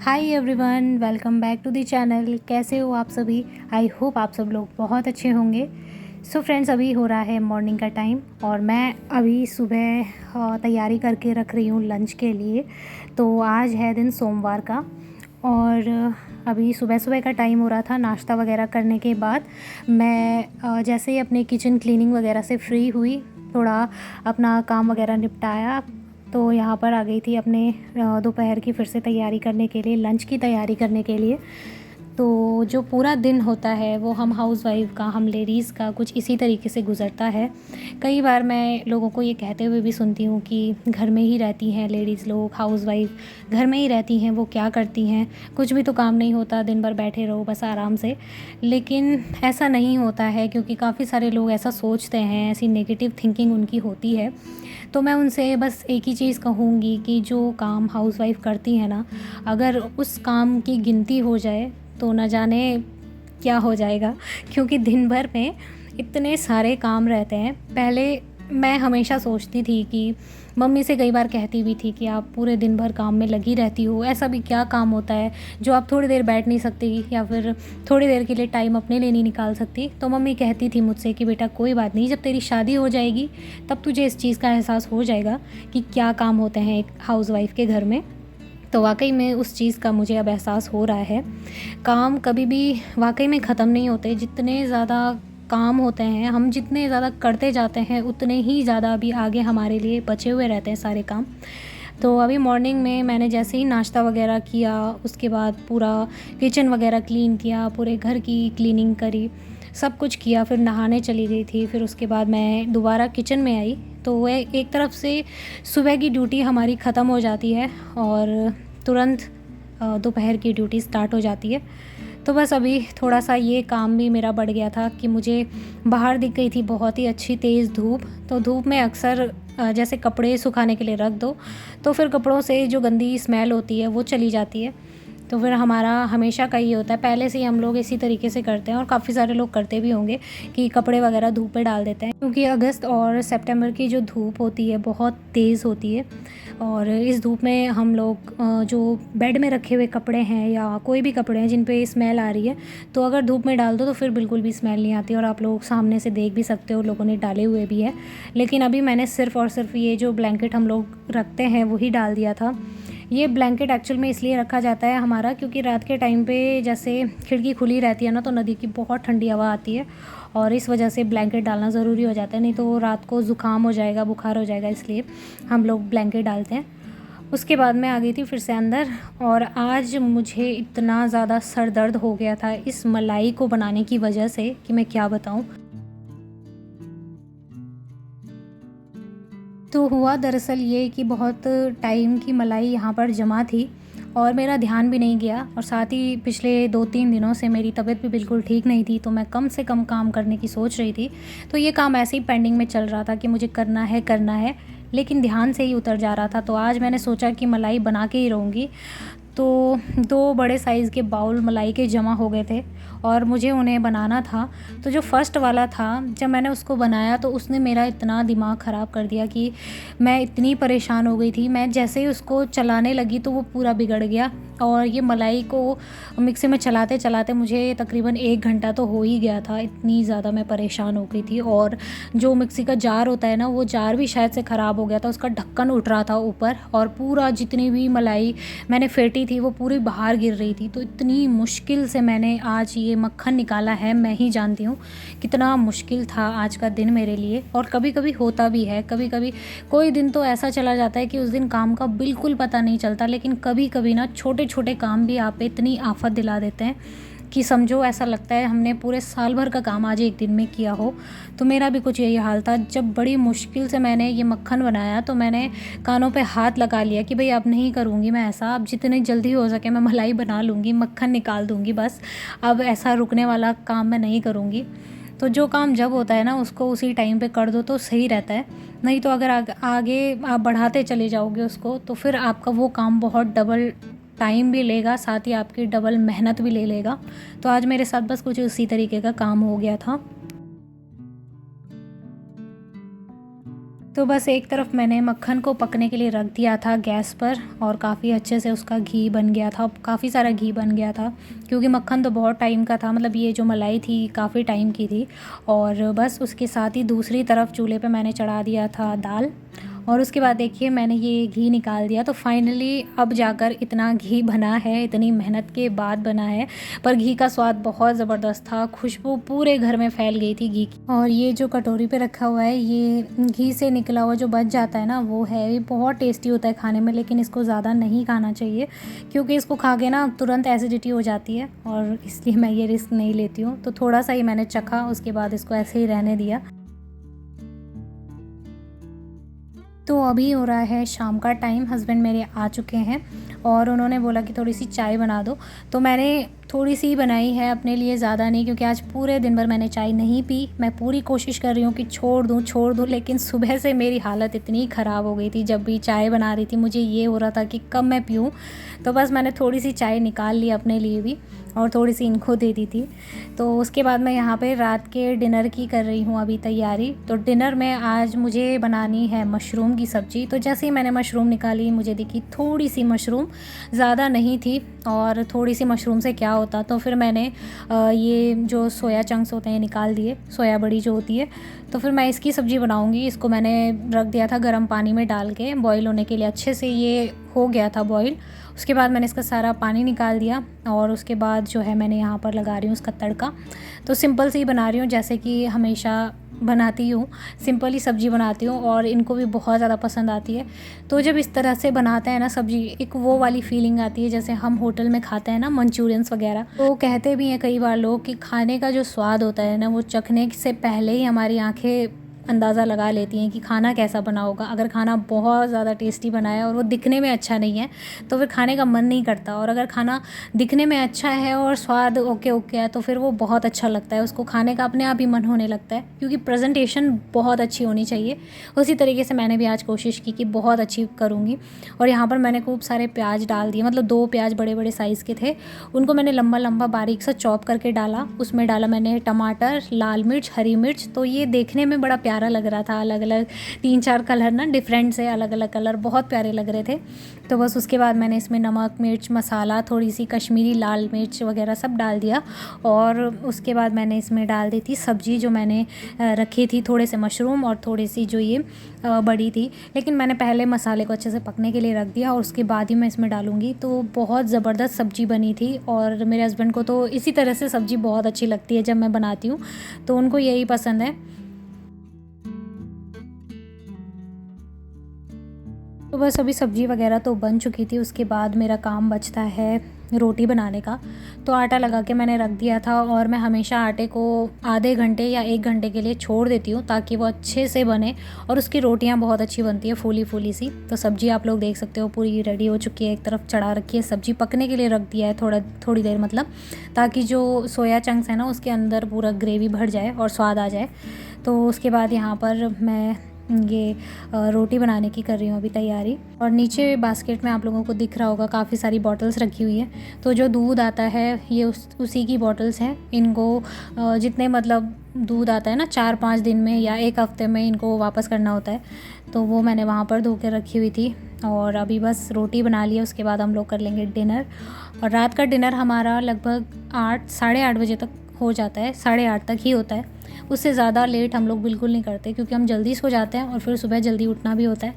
Hi everyone, welcome back to the channel. कैसे हो आप सभी? आई होप आप सब लोग बहुत अच्छे होंगे। सो फ्रेंड्स, अभी हो रहा है मॉर्निंग का टाइम और मैं अभी सुबह तैयारी करके रख रही हूँ लंच के लिए। तो आज है दिन सोमवार का और अभी सुबह सुबह का टाइम हो रहा था। नाश्ता वगैरह करने के बाद मैं जैसे ही अपने किचन क्लीनिंग वगैरह से फ्री हुई, थोड़ा अपना काम वगैरह निपटाया, तो यहाँ पर आ गई थी अपने दोपहर की फिर से तैयारी करने के लिए, लंच की तैयारी करने के लिए। तो जो पूरा दिन होता है वो हम हाउसवाइफ़ का, हम लेडीज़ का कुछ इसी तरीके से गुज़रता है। कई बार मैं लोगों को ये कहते हुए भी सुनती हूँ कि घर में ही रहती हैं लेडीज़ लोग, हाउसवाइफ़ घर में ही रहती हैं, वो क्या करती हैं, कुछ भी तो काम नहीं होता, दिन भर बैठे रहो बस आराम से। लेकिन ऐसा नहीं होता है, क्योंकि काफ़ी सारे लोग ऐसा सोचते हैं, ऐसी नेगेटिव थिंकिंग उनकी होती है। तो मैं उनसे बस एक ही चीज़ कहूँगी कि जो काम हाउसवाइफ़ करती है ना, अगर उस काम की गिनती हो जाए तो न जाने क्या हो जाएगा। क्योंकि दिन भर में इतने सारे काम रहते हैं। पहले मैं हमेशा सोचती थी कि मम्मी से कई बार कहती भी थी कि आप पूरे दिन भर काम में लगी रहती हो, ऐसा भी क्या काम होता है जो आप थोड़ी देर बैठ नहीं सकती या फिर थोड़ी देर के लिए टाइम अपने लिए नहीं निकाल सकती। तो मम्मी कहती थी मुझसे कि बेटा कोई बात नहीं, जब तेरी शादी हो जाएगी तब तुझे इस चीज़ का एहसास हो जाएगा कि क्या काम होते हैं एक हाउसवाइफ़ के घर में। तो वाक़ई में उस चीज़ का मुझे अब एहसास हो रहा है। काम कभी भी वाक़ई में ख़त्म नहीं होते। जितने ज़्यादा काम होते हैं, हम जितने ज़्यादा करते जाते हैं, उतने ही ज़्यादा अभी आगे हमारे लिए बचे हुए रहते हैं सारे काम। तो अभी मॉर्निंग में मैंने जैसे ही नाश्ता वग़ैरह किया, उसके बाद पूरा किचन वग़ैरह क्लीन किया, पूरे घर की क्लीनिंग करी, सब कुछ किया, फिर नहाने चली गई थी। फिर उसके बाद मैं दोबारा किचन में आई, तो वह एक तरफ से सुबह की ड्यूटी हमारी ख़त्म हो जाती है और तुरंत दोपहर की ड्यूटी स्टार्ट हो जाती है। तो बस अभी थोड़ा-सा ये काम भी मेरा बढ़ गया था कि मुझे बाहर दिख गई थी बहुत ही अच्छी तेज़ धूप। तो धूप में अक्सर जैसे कपड़े सुखाने के लिए रख दो, तो फिर कपड़ों से जो गंदी स्मेल होती है वो चली जाती है। तो फिर हमारा हमेशा का ये होता है, पहले से ही हम लोग इसी तरीके से करते हैं और काफ़ी सारे लोग करते भी होंगे कि कपड़े वगैरह धूप में डाल देते हैं। क्योंकि अगस्त और सितंबर की जो धूप होती है बहुत तेज़ होती है और इस धूप में हम लोग जो बेड में रखे हुए कपड़े हैं या कोई भी कपड़े हैं जिन पे स्मेल आ रही है, तो अगर धूप में डाल दो तो फिर बिल्कुल भी स्मेल नहीं आती और आप लोग सामने से देख भी सकते हो, लोगों ने डाले हुए भी है। लेकिन अभी मैंने सिर्फ़ और सिर्फ ये जो ब्लैंकेट हम लोग रखते हैं वही डाल दिया था। ये ब्लैंकेट एक्चुअल में इसलिए रखा जाता है हमारा, क्योंकि रात के टाइम पे जैसे खिड़की खुली रहती है ना, तो नदी की बहुत ठंडी हवा आती है और इस वजह से ब्लैंकेट डालना ज़रूरी हो जाता है, नहीं तो रात को ज़ुकाम हो जाएगा, बुखार हो जाएगा, इसलिए हम लोग ब्लैंकेट डालते हैं। उसके बाद मैं आ गई थी फिर से अंदर और आज मुझे इतना ज़्यादा सर दर्द हो गया था इस मलाई को बनाने की वजह से कि मैं क्या बताऊँ। तो हुआ दरअसल ये कि बहुत टाइम की मलाई यहाँ पर जमा थी और मेरा ध्यान भी नहीं गया और साथ ही पिछले 2-3 दिनों से मेरी तबीयत भी बिल्कुल ठीक नहीं थी, तो मैं कम से कम काम करने की सोच रही थी। तो ये काम ऐसे ही पेंडिंग में चल रहा था कि मुझे करना है, लेकिन ध्यान से ही उतर जा रहा था। तो आज मैंने सोचा कि मलाई बना के ही रहूँगी। तो 2 बड़े साइज़ के बाउल मलाई के जमा हो गए थे और मुझे उन्हें बनाना था। तो जो फर्स्ट वाला था, जब मैंने उसको बनाया तो उसने मेरा इतना दिमाग ख़राब कर दिया कि मैं इतनी परेशान हो गई थी। मैं जैसे ही उसको चलाने लगी तो वो पूरा बिगड़ गया और ये मलाई को मिक्सी में चलाते-चलाते मुझे तकरीबन 1 घंटा तो हो ही गया था। इतनी ज़्यादा मैं परेशान हो गई थी और जो मिक्सी का जार होता है ना, वो जार भी शायद से ख़राब हो गया था। उसका ढक्कन उठ रहा था ऊपर और पूरा जितनी भी मलाई मैंने फेंटी थी वो पूरी बाहर गिर रही थी। तो इतनी मुश्किल से मैंने आज ये मक्खन निकाला है, मैं ही जानती हूँ कितना मुश्किल था आज का दिन मेरे लिए। और कभी-कभी होता भी है, कभी-कभी कोई दिन तो ऐसा चला जाता है कि उस दिन काम का बिल्कुल पता नहीं चलता, लेकिन कभी-कभी ना छोटे-छोटे काम भी आप पे इतनी आफ़त दिला देते हैं कि समझो ऐसा लगता है हमने पूरे साल भर का काम आज एक दिन में किया हो। तो मेरा भी कुछ यही हाल था। जब बड़ी मुश्किल से मैंने ये मक्खन बनाया तो मैंने कानों पे हाथ लगा लिया कि भई अब नहीं करूँगी मैं ऐसा, अब जितनी जल्दी हो सके मैं मलाई बना लूँगी, मक्खन निकाल दूँगी बस। अब ऐसा रुकने वाला काम मैं नहीं करूँगी। तो जो काम जब होता है ना उसको उसी टाइम पे कर दो तो सही रहता है। नहीं तो अगर आगे आप बढ़ाते चले जाओगे उसको तो फिर आपका वो काम बहुत डबल टाइम भी लेगा, साथ ही आपकी डबल मेहनत भी ले लेगा। तो आज मेरे साथ बस कुछ उसी तरीके का काम हो गया था। तो बस एक तरफ मैंने मक्खन को पकने के लिए रख दिया था गैस पर और काफ़ी अच्छे से उसका घी बन गया था, काफ़ी सारा घी बन गया था क्योंकि मक्खन तो बहुत टाइम का था, मतलब ये जो मलाई थी काफ़ी टाइम की थी। और बस उसके साथ ही दूसरी तरफ चूल्हे पे मैंने चढ़ा दिया था दाल और उसके बाद देखिए मैंने ये घी निकाल दिया। तो फाइनली अब जाकर इतना घी बना है, इतनी मेहनत के बाद बना है, पर घी का स्वाद बहुत ज़बरदस्त था, खुशबू पूरे घर में फैल गई थी घी की। और ये जो कटोरी पे रखा हुआ है, ये घी से निकला हुआ जो बच जाता है ना, वो है, ये बहुत टेस्टी होता है खाने में, लेकिन इसको ज़्यादा नहीं खाना चाहिए क्योंकि इसको खा के ना तुरंत एसिडिटी हो जाती है और इसलिए मैं ये रिस्क नहीं लेती हूँ। तो थोड़ा सा ही मैंने चखा, उसके बाद इसको ऐसे ही रहने दिया। तो अभी हो रहा है शाम का टाइम, हस्बैंड मेरे आ चुके हैं और उन्होंने बोला कि थोड़ी सी चाय बना दो। तो मैंने थोड़ी सी बनाई है अपने लिए, ज़्यादा नहीं, क्योंकि आज पूरे दिन भर मैंने चाय नहीं पी। मैं पूरी कोशिश कर रही हूँ कि छोड़ दूँ, लेकिन सुबह से मेरी हालत इतनी ख़राब हो गई थी, जब भी चाय बना रही थी मुझे ये हो रहा था कि कब मैं पीऊँ। तो बस मैंने थोड़ी सी चाय निकाल ली अपने लिए भी और थोड़ी सी इनको दे दी थी। तो उसके बाद मैं यहाँ पे रात के डिनर की कर रही हूँ अभी तैयारी। तो डिनर में आज मुझे बनानी है मशरूम की सब्ज़ी। तो जैसे ही मैंने मशरूम निकाली मुझे दिखी थोड़ी सी मशरूम, ज़्यादा नहीं थी, और थोड़ी सी मशरूम से क्या होता। तो फिर मैंने ये जो सोया चंक्स होते हैं निकाल दिए, सोया बड़ी जो होती है। तो फिर मैं इसकी सब्ज़ी बनाऊँगी। इसको मैंने रख दिया था गर्म पानी में डाल के बॉईल होने के लिए, अच्छे से ये हो गया था बॉईल। उसके बाद मैंने इसका सारा पानी निकाल दिया और उसके बाद जो है मैंने यहाँ पर लगा रही हूँ उसका तड़का। तो सिंपल सी ही बना रही हूँ, जैसे कि हमेशा बनाती हूँ, सिंपल ही सब्ज़ी बनाती हूँ और इनको भी बहुत ज़्यादा पसंद आती है। तो जब इस तरह से बनाते हैं ना सब्ज़ी, एक वो वाली फीलिंग आती है जैसे हम होटल में खाते हैं ना मंचूरियंस वगैरह। तो कहते भी हैं कई बार लोग कि खाने का जो स्वाद होता है ना, वो चखने से पहले ही हमारी आँखें अंदाज़ा लगा लेती हैं कि खाना कैसा बना होगा। अगर खाना बहुत ज़्यादा टेस्टी बना है और वो दिखने में अच्छा नहीं है तो फिर खाने का मन नहीं करता, और अगर खाना दिखने में अच्छा है और स्वाद ओके ओके है तो फिर वो बहुत अच्छा लगता है, उसको खाने का अपने आप ही मन होने लगता है, क्योंकि प्रेजेंटेशन बहुत अच्छी होनी चाहिए। उसी तरीके से मैंने भी आज कोशिश की कि बहुत अच्छी करूँगी। और यहाँ पर मैंने खूब सारे प्याज डाल दिए, मतलब 2 प्याज बड़े बड़े साइज़ के थे, उनको मैंने लंबा लंबा बारीक सा चॉप करके डाला। उसमें डाला मैंने टमाटर, लाल मिर्च, हरी मिर्च। तो ये देखने में बड़ा प्यारा लग रहा था, अलग अलग 3-4 कलर ना डिफरेंट से, अलग अलग कलर बहुत प्यारे लग रहे थे। तो बस उसके बाद मैंने इसमें नमक, मिर्च मसाला, थोड़ी सी कश्मीरी लाल मिर्च वगैरह सब डाल दिया। और उसके बाद मैंने इसमें डाल दी थी सब्ज़ी जो मैंने रखी थी, थोड़े से मशरूम और थोड़ी सी जो ये बड़ी थी, लेकिन मैंने पहले मसाले को अच्छे से पकने के लिए रख दिया और उसके बाद ही मैं इसमें डालूँगी। तो बहुत ज़बरदस्त सब्ज़ी बनी थी और मेरे हस्बैंड को तो इसी तरह से सब्ज़ी बहुत अच्छी लगती है जब मैं बनाती हूँ, तो उनको यही पसंद है। तो बस अभी सब्ज़ी वगैरह तो बन चुकी थी, उसके बाद मेरा काम बचता है रोटी बनाने का। तो आटा लगा के मैंने रख दिया था और मैं हमेशा आटे को आधे घंटे या 1 घंटे के लिए छोड़ देती हूँ ताकि वो अच्छे से बने और उसकी रोटियाँ बहुत अच्छी बनती है, फूली फूली सी। तो सब्ज़ी आप लोग देख सकते हो पूरी रेडी हो चुकी है, एक तरफ चढ़ा रखी है, सब्ज़ी पकने के लिए रख दिया है थोड़ी देर, मतलब ताकि जो सोया चंक्स है ना उसके अंदर पूरा ग्रेवी भर जाए और स्वाद आ जाए। तो उसके बाद यहाँ पर मैं ये रोटी बनाने की कर रही हूँ अभी तैयारी। और नीचे बास्केट में आप लोगों को दिख रहा होगा काफ़ी सारी बॉटल्स रखी हुई है। तो जो दूध आता है ये उसी की बॉटल्स हैं। इनको जितने मतलब दूध आता है ना 4-5 दिन में या 1 हफ़्ते में इनको वापस करना होता है, तो वो मैंने वहाँ पर धो के रखी हुई थी। और अभी बस रोटी बना ली है, उसके बाद हम लोग कर लेंगे डिनर। और रात का डिनर हमारा लगभग 8 साढ़े 8 बजे तक हो जाता है, 8:30 तक ही होता है। उससे ज़्यादा लेट हम लोग बिल्कुल नहीं करते क्योंकि हम जल्दी सो जाते हैं और फिर सुबह जल्दी उठना भी होता है।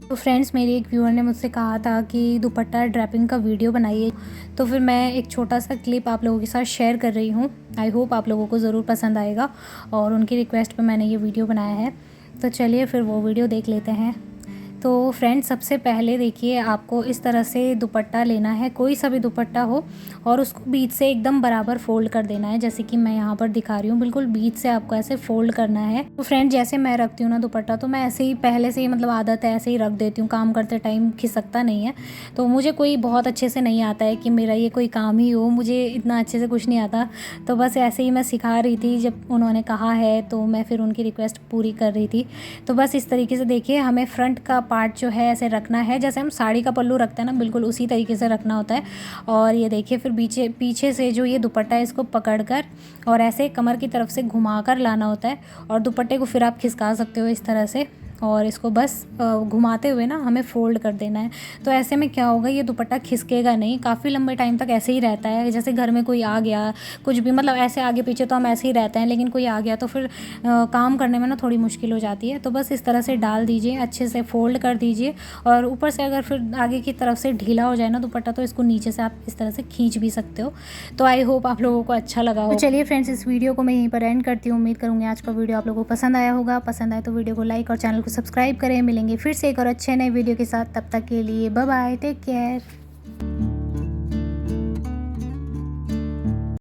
तो फ्रेंड्स, मेरी एक व्यूअर ने मुझसे कहा था कि दुपट्टा ड्रैपिंग का वीडियो बनाइए, तो फिर मैं एक छोटा सा क्लिप आप लोगों के साथ शेयर कर रही हूँ। आई होप आप लोगों को ज़रूर पसंद आएगा और उनकी रिक्वेस्ट पे मैंने ये वीडियो बनाया है। तो चलिए फिर वो वीडियो देख लेते हैं। तो फ्रेंड्स, सबसे पहले देखिए आपको इस तरह से दुपट्टा लेना है, कोई सा भी दुपट्टा हो, और उसको बीच से एकदम बराबर फ़ोल्ड कर देना है, जैसे कि मैं यहाँ पर दिखा रही हूँ। बिल्कुल बीच से आपको ऐसे फ़ोल्ड करना है। तो फ्रेंड्स, जैसे मैं रखती हूँ ना दुपट्टा, तो मैं ऐसे ही पहले से ही मतलब आदत है ऐसे ही रख देती हूँ, काम करते टाइम खिसकता नहीं है। तो मुझे कोई बहुत अच्छे से नहीं आता है कि मेरा ये कोई काम ही हो, मुझे इतना अच्छे से कुछ नहीं आता। तो बस ऐसे ही मैं सिखा रही थी, जब उन्होंने कहा है तो मैं फिर उनकी रिक्वेस्ट पूरी कर रही थी। तो बस इस तरीके से देखिए, हमें फ्रंट का पार्ट जो है ऐसे रखना है, जैसे हम साड़ी का पल्लू रखते हैं ना, बिल्कुल उसी तरीके से रखना होता है। और ये देखिए फिर पीछे से जो ये दुपट्टा है इसको पकड़कर और ऐसे कमर की तरफ से घुमाकर लाना होता है, और दुपट्टे को फिर आप खिसका सकते हो इस तरह से, और इसको बस घुमाते हुए ना हमें फ़ोल्ड कर देना है। तो ऐसे में क्या होगा, ये दुपट्टा खिसकेगा नहीं, काफ़ी लंबे टाइम तक ऐसे ही रहता है। जैसे घर में कोई आ गया, कुछ भी मतलब ऐसे आगे पीछे तो हम ऐसे ही रहते हैं, लेकिन कोई आ गया तो फिर काम करने में ना थोड़ी मुश्किल हो जाती है। तो बस इस तरह से डाल दीजिए, अच्छे से फ़ोल्ड कर दीजिए, और ऊपर से अगर फिर आगे की तरफ से ढीला हो जाए ना दुपट्टा, तो इसको नीचे से आप इस तरह से खींच भी सकते हो। तो आई होप आप लोगों को अच्छा लगा हो। तो चलिए फ्रेंड्स, इस वीडियो को मैं यहीं पर एंड करती हूँ। उम्मीद करूँगी आज का वीडियो आप लोगों को पसंद आया होगा। पसंद आए तो वीडियो को लाइक और चैनल को सब्सक्राइब करें। मिलेंगे फिर से एक और अच्छे नए वीडियो के साथ, तब तक के लिए बाय बाय, टेक केयर।